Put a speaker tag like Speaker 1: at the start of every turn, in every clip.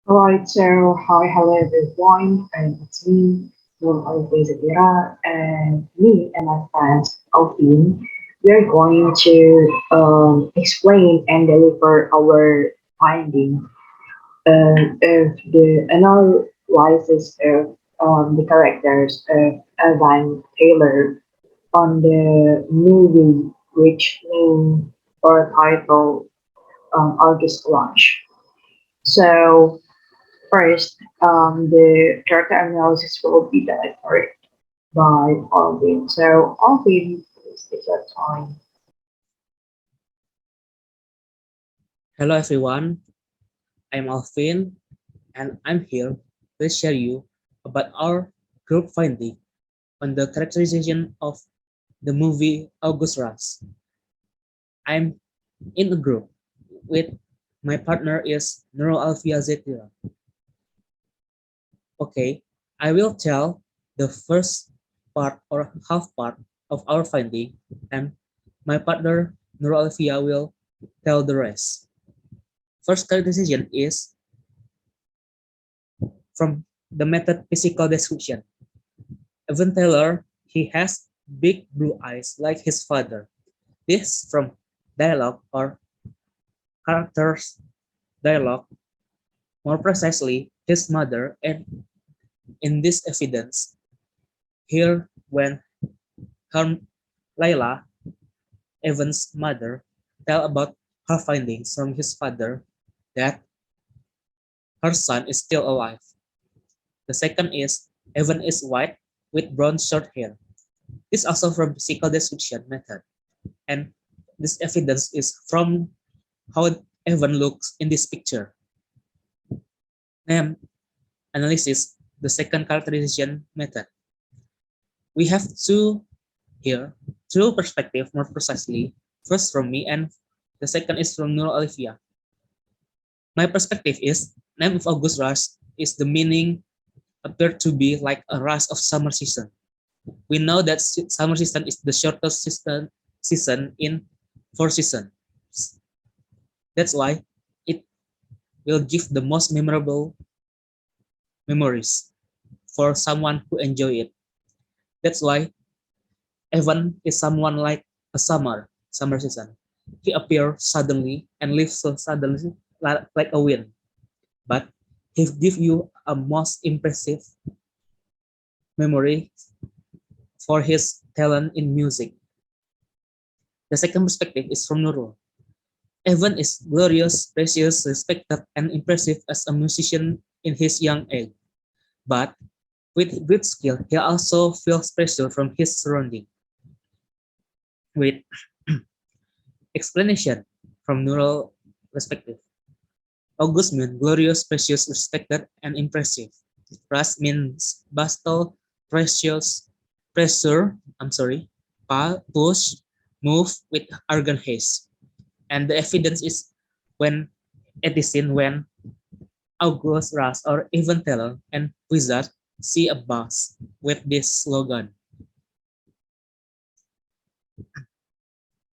Speaker 1: Alright, so hi, hello everyone, and it's me, Nurul, Zettyra, and me and my friends, Alvin. We are going to explain and deliver our finding of the analysis of the characters of Alvin Taylor on the movie, which name or title August Launch. So, first, the character analysis will be delivered by Alvin. So, Alvin, please take your time.
Speaker 2: Hello everyone, I'm Alvin and I'm here to share you about our group finding on the characterization of the movie August Rush. I'm in a group with my partner is Nurul Alfia Zettyra. Okay, I will tell the first part or half part of our finding and my partner Nurul Alfia will tell the rest. First characterization is from the method physical description. Evan Taylor, he has big blue eyes like his father. This from dialogue or characters dialogue, more precisely his mother, and in this evidence, here when her Layla, Evan's mother, tell about her findings from his father that her son is still alive. The second is Evan is white with brown short hair. This also from physical description method, and this evidence is from how Evan looks in this picture. Name analysis, the second characterization method. We have here, two perspectives more precisely. First from me and the second is from Nurul Alifia. My perspective is name of August rush is the meaning appear to be like a rush of summer season. We know that summer season is the shortest season in four seasons. That's why it will give the most memorable memories for someone who enjoy it. That's why Evan is someone like a summer season. He appears suddenly and leaves so suddenly like a wind. But he give you a most impressive memory for his talent in music. The second perspective is from Nurul. Evan is glorious, precious, respected, and impressive as a musician in his young age. But with great skill, he also feels pressure from his surrounding. With explanation from Nurul perspective. August means glorious, precious, respected, and impressive. Ras means bustle, precious, pressure, push, move with arrogant haste. And the evidence is when Edison, when August Ras or even Teller and Wizard see a bus with this slogan.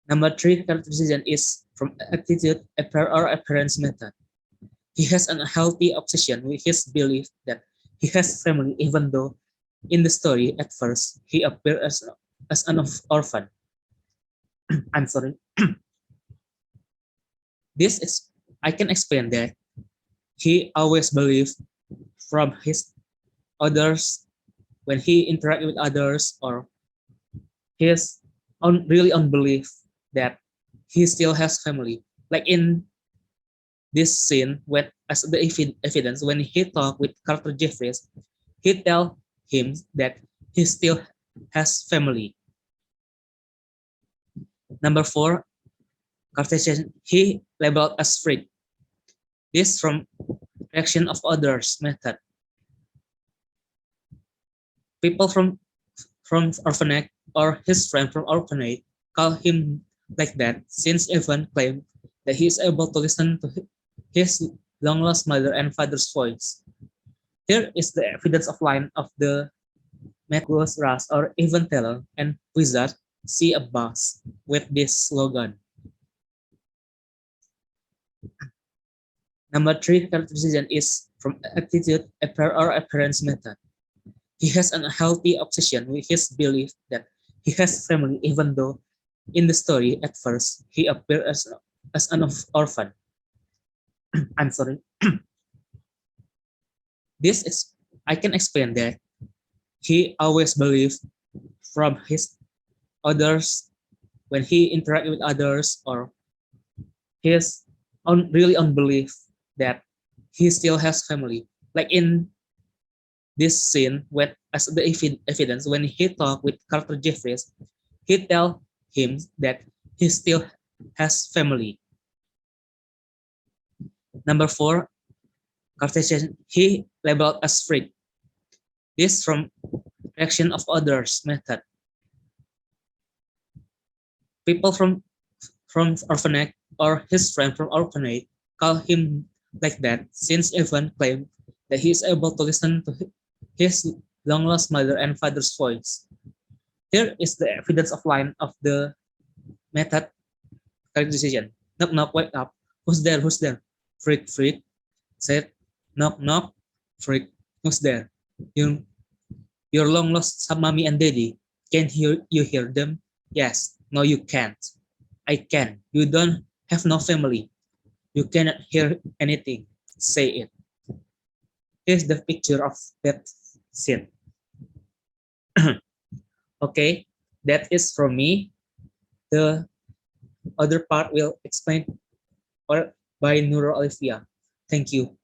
Speaker 2: Number three characterization is from attitude, or appearance method. He has an unhealthy obsession with his belief that he has family, even though in the story at first he appeared as an orphan. I'm sorry. This is I can explain that he always believed from his others when he interact with others or his on really on belief that he still has family. Like in this scene when as the evidence when he talked with Carter Jeffries, he tell him that he still has family. Number four, Cartesian he labeled as freak. This from reaction of others method. People from orphanage or his friend from orphanage call him like that since Evan claimed that he is able to listen to his long lost mother and father's voice. Here is the evidence of line of the Metros Ras or Evan Teller and Wizard see a bus with this slogan. Number three characterization is from attitude or appearance method. He has an unhealthy obsession with his belief that he has family, even though in the story at first he appears as an orphan. I'm sorry. This is I can explain that he always believed from his others when he interact with others, or his on really on belief that he still has family. Like in this scene, when as the evidence, when he talked with Carter Jeffries, he tell him that he still has family. Number four, Cartesian, he labeled as freak. This from reaction of others method. People from orphanage or his friend from orphanage call him like that since Evan claimed that he is able to listen to his long lost mother and father's voice. Here is the evidence of line of the method characterization. Knock knock, wake up. Who's there? Who's there? Freak freak. Said knock knock. Freak. Who's there? You your long lost mommy and daddy. Can you hear them? Yes. No, you can't. I can. You don't have no family. You cannot hear anything. Say it. Here's the picture of that scene. Okay, that is from me. The other part will explain or by Nurul Alifia. Thank you.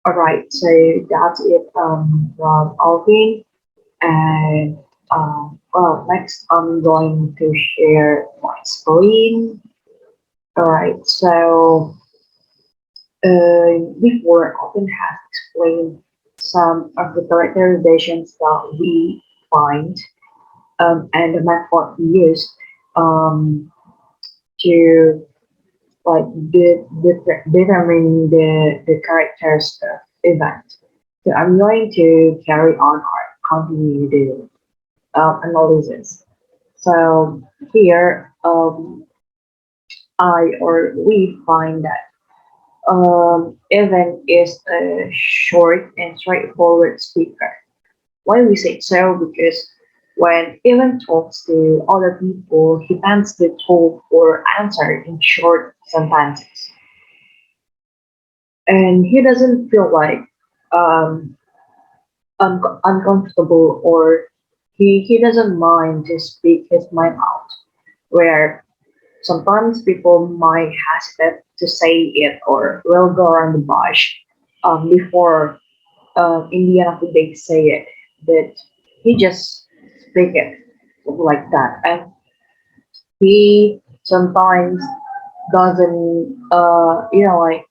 Speaker 1: All right, so that's it from Alvin. And well, next I'm going to share my screen. All right, so before Alvin has explained some of the characterizations that we find and the method we used um, to like determine the characters of event. So I'm going to carry on or continue the analysis. So here I or we find that Evan is a short and straightforward speaker. Why we say so? Because when Evan talks to other people, he tends to talk or answer in short sentences, and he doesn't feel like um, uncomfortable, or he doesn't mind to speak his mind out. Where sometimes people might hesitate to say it or will go around the bush before in the end of the day say it, but he just speak it like that, and he sometimes doesn't like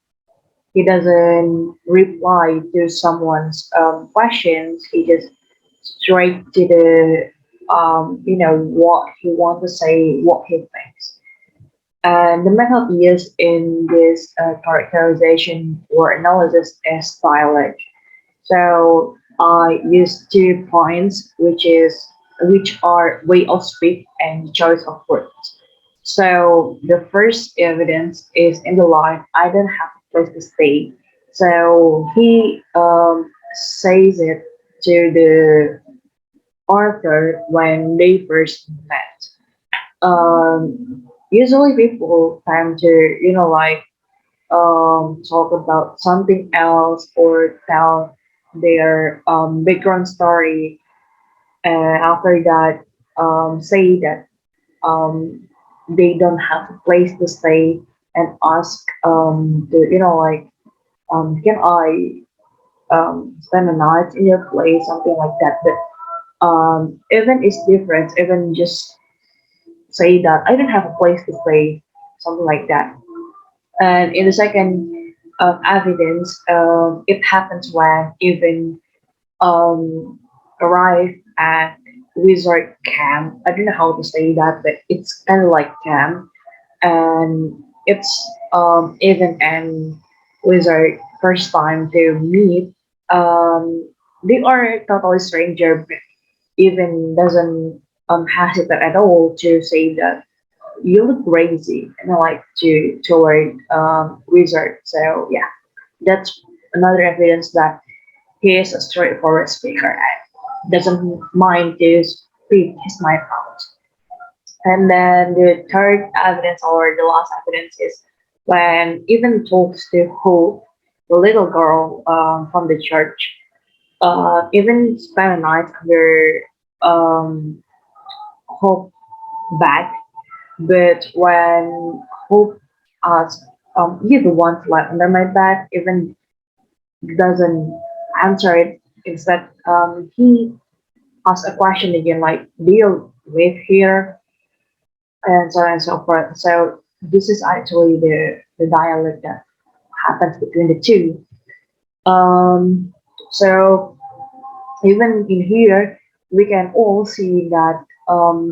Speaker 1: he doesn't reply to someone's questions. He just straight to the what he wants to say, what he thinks. And the method used in this characterization or analysis is dialect. So I use 2 points, which are way of speak and choice of words. So the first evidence is in the line, I don't have a place to stay. So he says it to the author when they first met. Usually people tend to, talk about something else or tell their background story, and after that, say that um, they don't have a place to stay and ask to, can I spend a night in your place, something like that. But even it's different, even just say that I don't have a place to stay, something like that. And in the second evidence, it happens when even um, arrive at resort camp. I don't know how to say that, but it's kind of like camp, and it's even and wizard first time to meet. Um, they are totally stranger, but even doesn't hesitate at all to say that. you look crazy, and I like to toward wizard. So yeah, that's another evidence that he is a straightforward speaker and doesn't mind to speak his mind out. And then the third evidence or the last evidence is when even talks to Hope, the little girl from the church, even spent a night under Hope back. But when Hope asks, you the one to lie under my bed, even doesn't answer it. Instead, he asks a question again, like, do you live here? And so on and so forth. So this is actually the dialogue that happens between the two. Um, so even in here, we can all see that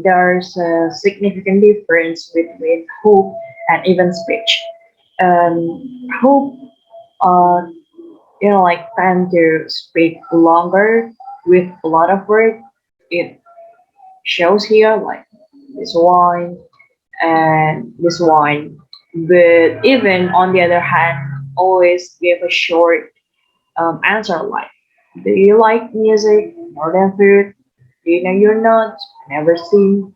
Speaker 1: there's a significant difference between hope and even speech. Hope, uh, like tend to speak longer with a lot of words. It shows here like this one and this one. But even on the other hand, always give a short answer like, do you like music more than food? Do you know your notes? Never seen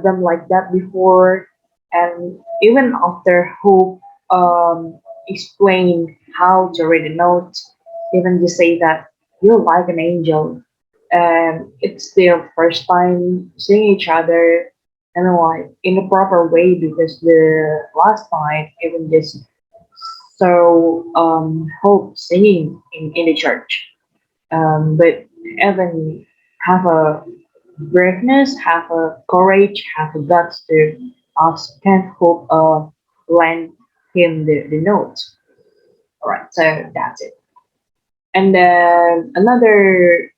Speaker 1: them like that before. And even after Hope explained how to read the notes, even you say that you're like an angel. And it's their first time seeing each other and like in a proper way because the last night even just so Hope singing in the church. But Evan have a braveness, have a courage, have a guts to ask can Hope lend him the notes. Alright, so that's it. And then another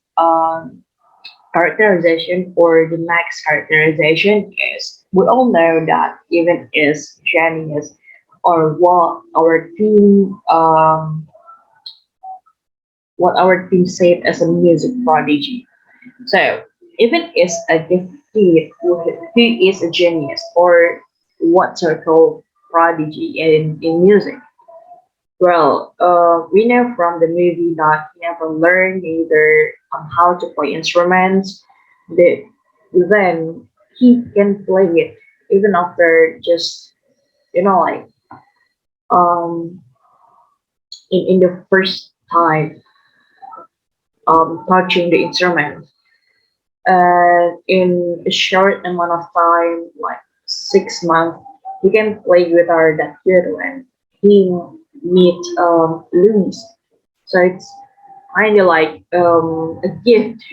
Speaker 1: characterization or the next characterization is we all know that even is genius or what our team said as a music prodigy. So even is a gifted who is a genius or what's our called prodigy in music. Well, we know from the movie that he never learned either on how to play instruments, that then he can play it even after just like um in the first time touching the instrument in a short amount of time, like 6 months, he can play guitar that good and he meet Louis. So it's kind of like a gift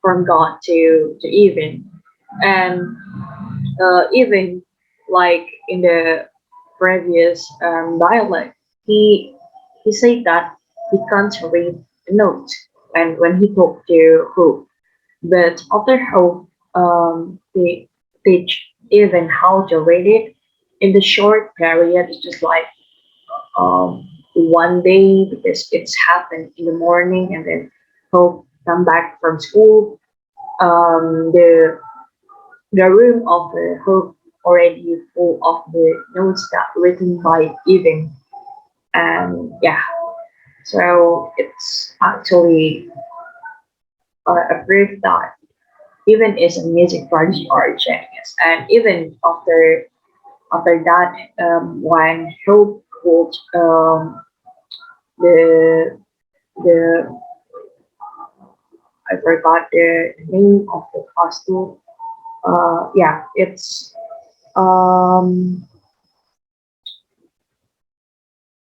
Speaker 1: from God to Even. And even like in the previous dialect, he he said that he can't read a note when he talked to Hope. But after Hope they teach even how to read it in the short period, it's just like one day because it's happened in the morning and then Hope come back from school. The room of the Hope already full of the notes that written by Even. And yeah, so it's actually a proof that even is a music prodigy or a genius. And even after that, when Hope pulled the the I forgot the name of the costume. Yeah, it's um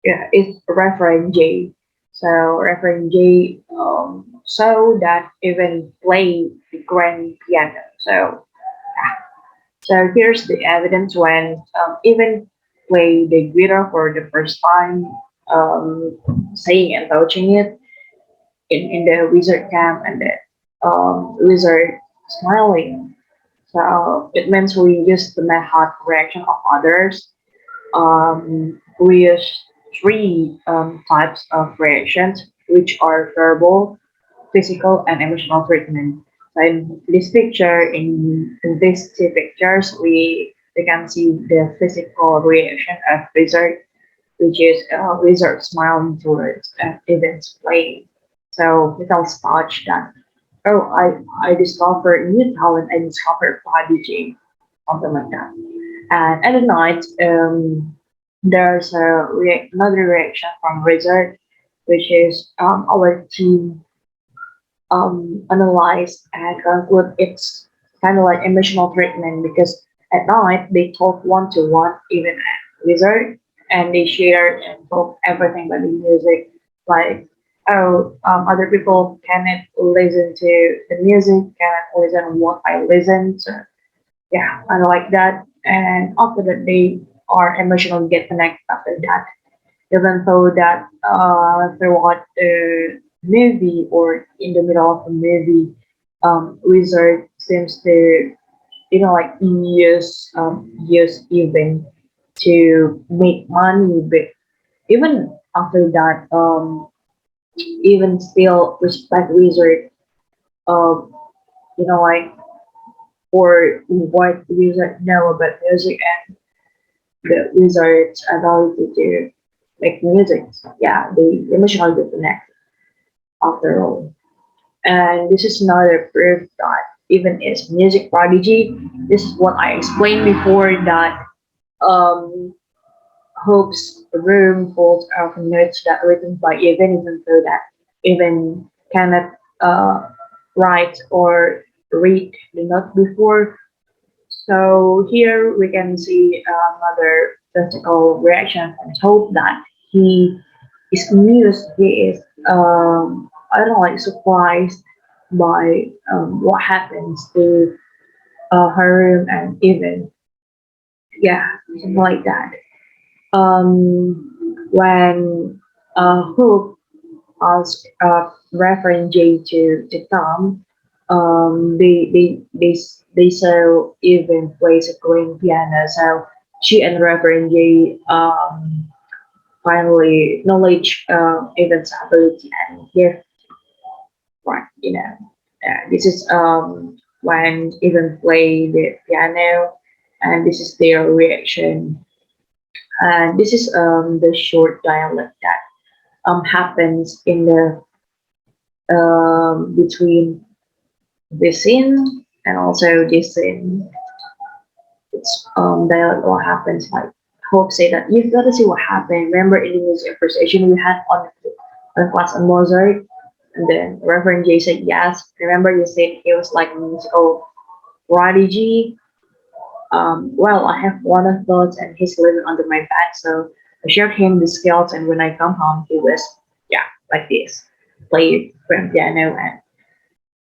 Speaker 1: it's Reverend J. So Reverend J so that even play the grand piano. So here's the evidence when even play the guitar for the first time, saying and touching it in the wizard camp and the wizard smiling. So it means we use the method reaction of others. We use three types of reactions, which are verbal, physical, and emotional treatment. in this picture, in these two pictures, we can see the physical reaction of Wizard, which is Wizard smiling towards Evan's playing. So he tells Podge that, oh, I discovered new talent, I discovered prodigy, something like that. And at the night, there's another reaction from Wizard, which is our team analyze and conclude it's kind of like emotional treatment because at night they talk one to one, even at Wizard, and they share and talk everything about the music, like oh, other people cannot listen to the music, cannot listen what I listen. So yeah, I like that. And after that, they are emotionally get connected after that, even though that throughout the movie or in the middle of the movie, Wizard seems to like use even to make money, but even after that, even still respect Wizard, um, like for what Wizard know about music and the Wizard's ability to make music. So, yeah, they emotionally connect after all. And this is another proof that even as music prodigy, this is what I explained before that um, Hope's room full of notes that written by even though that even cannot write or read the note before. So here we can see another physical reaction from Hope that he is amused, he is I don't know, like surprised by what happens to her room and even yeah, something like that. When Hope asked Reverend J to come, they saw even plays a grand piano. So she and Reverend J finally acknowledge Evan's ability and gift. Right, this is when Evan play the piano, and this is their reaction. And this is the short dialogue that happens in the between this scene and also this scene. It's dialogue what happens like Hope say that you've got to see what happened. Remember in the music appreciation we had on class on Mozart, and then Reverend J said yes. Remember you said he was like a musical prodigy. Well, I have one of those, and he's living under my bed, so I shared him the skills. And when I come home, he was yeah like this, played grand piano and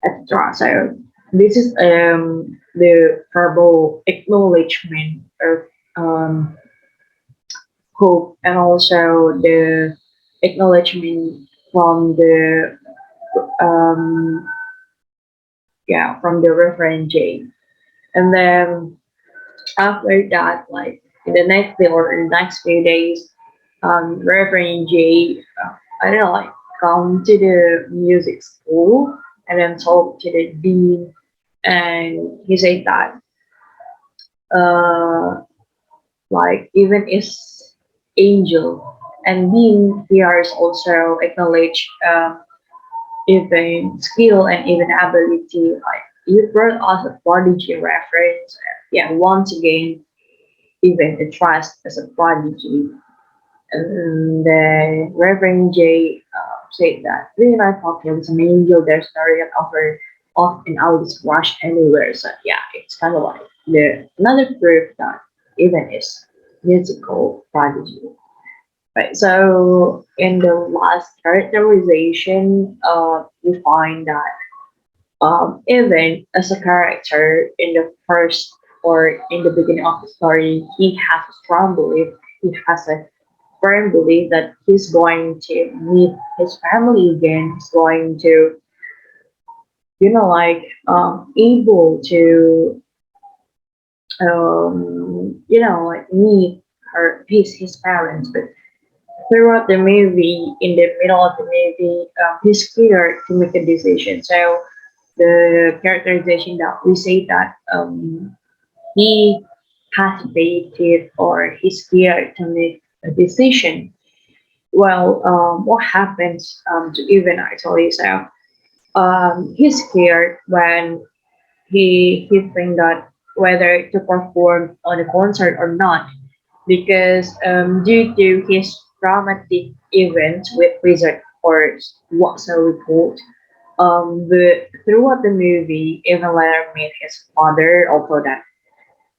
Speaker 1: etc. So this is the verbal acknowledgement of um, hope, and also the acknowledgement from the um, from the Reverend J. And then after that, like in the next day or in the next few days, Reverend J, I don't know, like come to the music school and then talk to the dean, and he said that uh, like even is angel and dean here is also acknowledge even skill and even ability. Like you brought us a prodigy reference, yeah, once again even a trust as a prodigy. And then Reverend J said that when I thought he was an angel, there's no real offer off and I'll just rush anywhere. So yeah, it's kind of like the another proof that even is musical prodigy. Right. So in the last characterization, we find that even as a character in the first or in the beginning of the story, he has a strong belief. He has a firm belief that he's going to meet his family again. He's going to, like, able to, like meet his parents. But throughout the movie, in the middle of the movie, he's scared to make a decision. So the characterization that we say that he hesitated or he's scared to make a decision. Well, what happens to even actually so he's scared when he think that whether to perform on a concert or not because due to his traumatic event with Wizard or what's a report but throughout the movie even later meet his father although that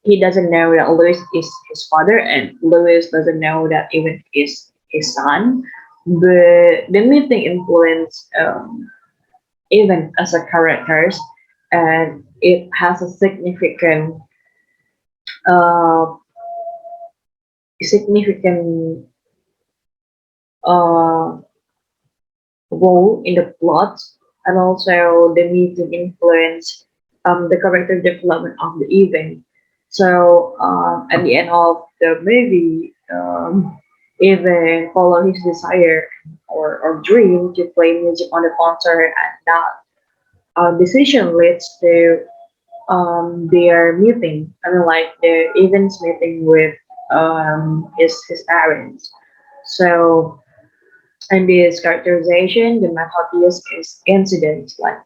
Speaker 1: he doesn't know that Louis is his father and Louis doesn't know that even is his son but the meeting influence even as a characters and it has a uh, significant uh, role in the plot, and also the meeting influence the character development of the event. So at the end of the movie, even follow his desire or dream to play music on the concert, and that decision leads to their meeting. I mean, like the events meeting with his parents. So in this characterization, the method used is incidents, like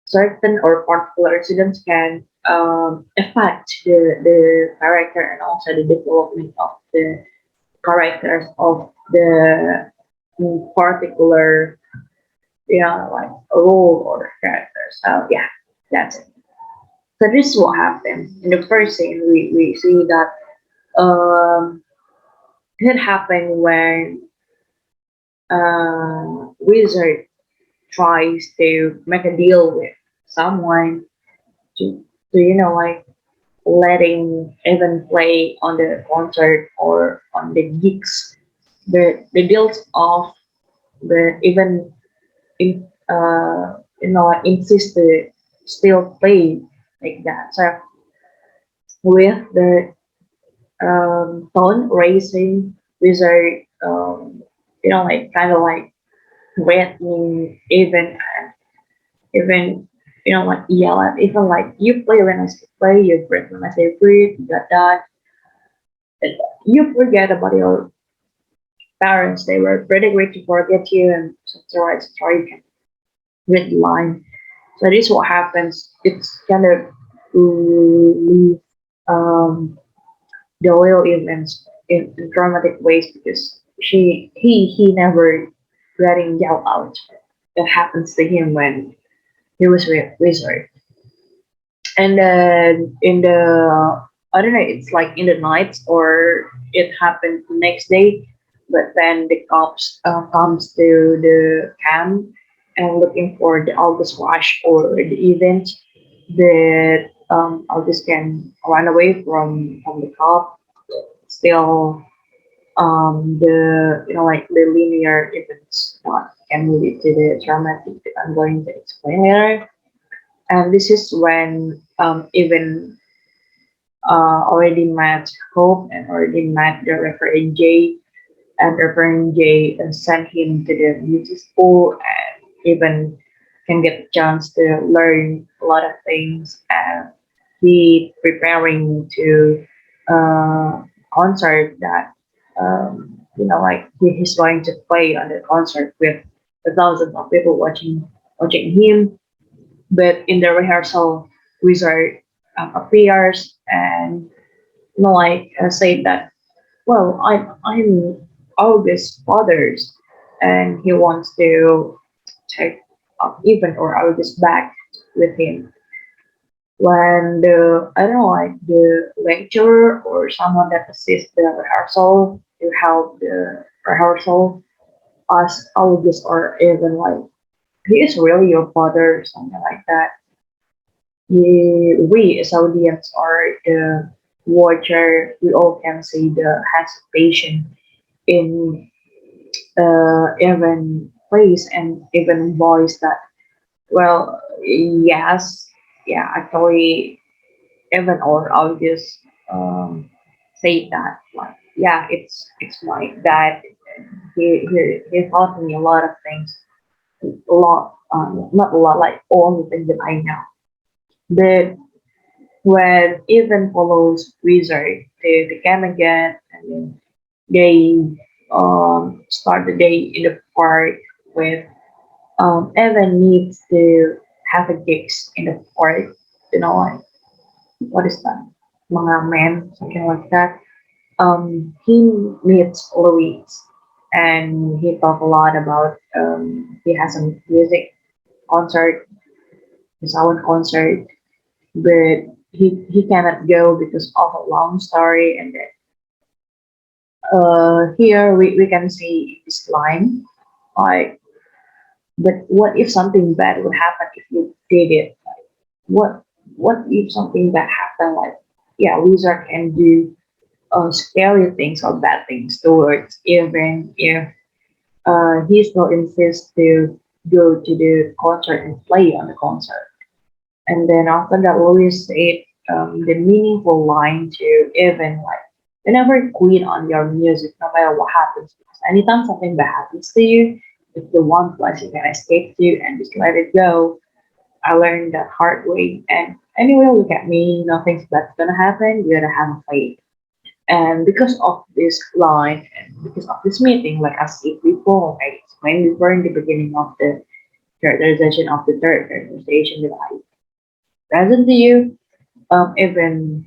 Speaker 1: certain or particular incidents can affect the character and also the development of the characters of the particular, like role or character. So yeah, that's it. So this is what happened. In the first scene, we see that it happened when Wizard tries to make a deal with someone to like letting Evan play on the concert or on the gigs. The deals of the even in like insist to still play like that. So with the tone raising Wizard like kind of like threatening even like yell at even like you play when I say play, you breathe when I say breathe, you got that. And you forget about your parents. They were pretty great to forget you and so you can read the line. So this is what happens. It's kind of leave the real events in dramatic ways because he never letting yell out. That happens to him when he was with Wizard. And then in the I don't know, it's like in the night or it happened the next day. But then the cops comes to the camp and looking for the August rush or the event that August can run away from the cop. Still, the like the linear events can lead to the dramatic that I'm going to explain later. And this is when even already met Hope and already met the Reverend J, and Reverend J sent him to the music school and even can get a chance to learn a lot of things. And he preparing to concert that like he's going to play on the concert with the thousands of people watching him. But in the rehearsal, Wizard appears and like say that, well, I'm August's father's, and he wants to take even or August back with him. When the I don't know, like the lecturer or someone that assists the rehearsal to help the rehearsal ask August or even like he is really your father or something like that. We as audience or the watcher, we all can see the hesitation in even place and even voice that, well, yes, yeah, actually, even or I'll just say that, like, yeah, it's my dad. He taught me a lot of things, a lot. not a lot, like all the things that I know. But when Evan follows Wizard to the camp again, and then they start the day in the park with Evan needs to have a gigs in the park, like what is that? Mga men, something like that. He meets Louise and he talked a lot about he has a music concert, his own concert, but he cannot go because of a long story. And then here we can see this line like, but what if something bad would happen if you did it? What what if something bad happened? Like, yeah, Wizard can do scary things or bad things towards even if he still insists to go to the concert and play on the concert. And then after that, Louis said the meaningful line to even like, you never quit on your music no matter what happens. Because anytime something bad happens to you, it's the one place you can escape to and just let it go. I learned that hard way. And anyway, look at me, nothing's bad's gonna happen. You gotta have faith. And because of this line and because of this meeting, like as if before, I explained before in the beginning of the characterization of the third characterization that I present to you, even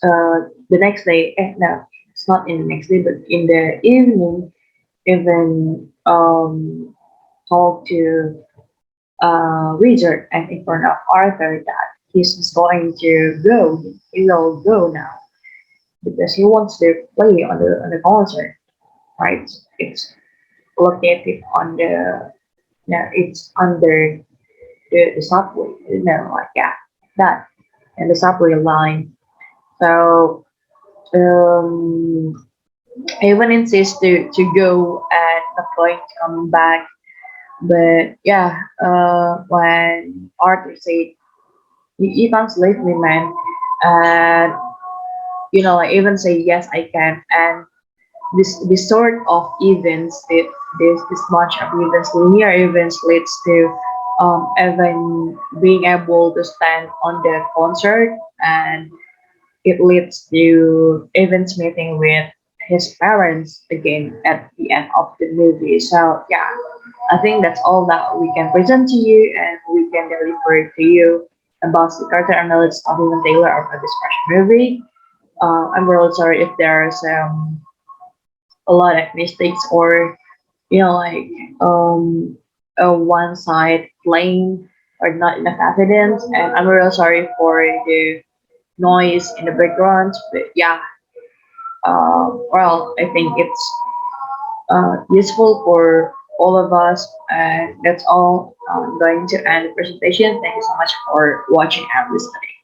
Speaker 1: the next day, no, it's not in the next day, but in the evening, even talk to Richard and in front of Arthur that he's going to go, he will go now because he wants to play on the concert, right? It's located on the, no, it's under the subway, like yeah, that and the subway line. So Evan insists to go and not going to come back. But yeah, when Arthur said, you can't leave me, man," and like Evan say, "Yes, I can," and this sort of events, this bunch of events, linear events, leads to Evan being able to stand on the concert, and it leads to Evan's meeting with his parents again at the end of the movie. So yeah, I think that's all that we can present to you and we can deliver to you about the character analysis of Evan Taylor of this fresh movie. I'm really sorry if there's a lot of mistakes or like a one side playing or not enough evidence, and I'm really sorry for the noise in the background. But yeah, well, I think it's useful for all of us, and that's all. I'm going to end the presentation. Thank you so much for watching and listening.